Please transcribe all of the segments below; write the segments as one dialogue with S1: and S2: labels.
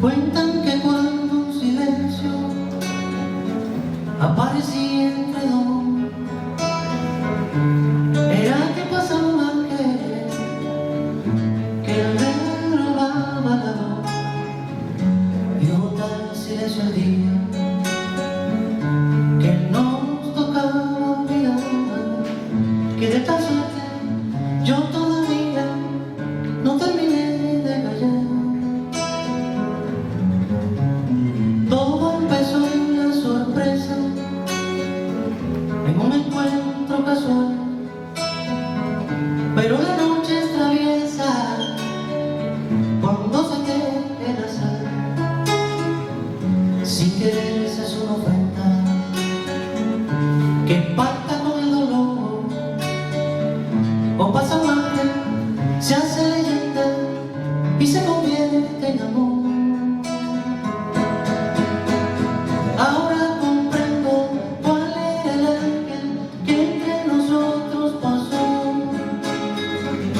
S1: Cuentan que cuando un silencio aparecía entre dos, era que pasaba un ángel que le robaba la voz. Y otra silencio el día que nos tocaba olvidar, que de esta suerte yo todavía no terminé de callar. Todo empezó en una sorpresa, en un encuentro casual, pero la noche es traviesa cuando se teje el azar. Sin querer se hace una ofrenda que pacta con el dolor, o pasa un ángel, se hace leyenda y se convierte en amor. Ahora comprendo cuál era el ángel que entre nosotros pasó.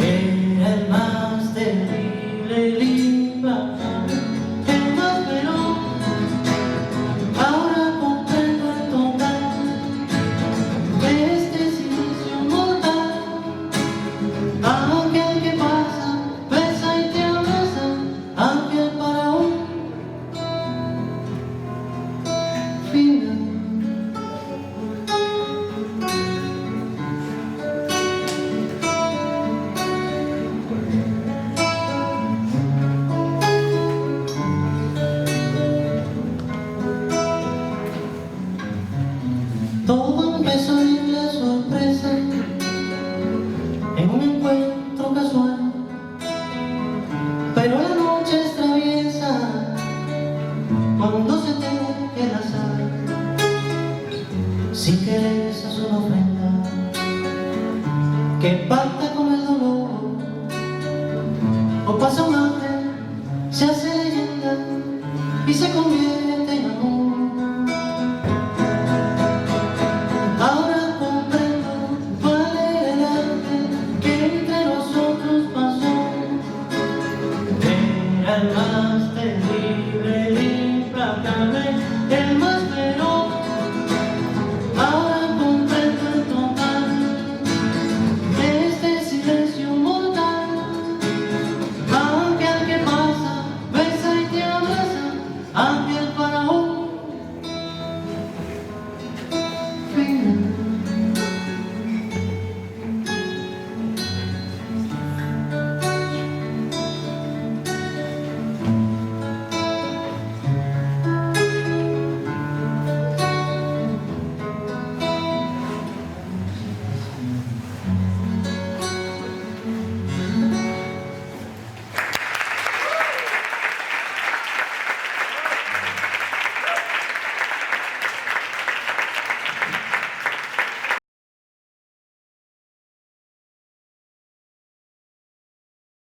S1: Era el más terrible, el implacable, el más veloz. Ahora comprendo el total de este silencio mortal. Ángel que pasa, besa y te abraza, ángel para un final. Todo empezó en la sorpresa, en un encuentro casual, pero la noche es traviesa cuando se teje el azar. Sin querer se hace una ofrenda que pacta con el dolor, o pasa un ángel, se hace leyenda y se convierte en amor. Ahora comprendo cuál era el ángel que entre nosotros pasó. Era el más terrible, el implacable,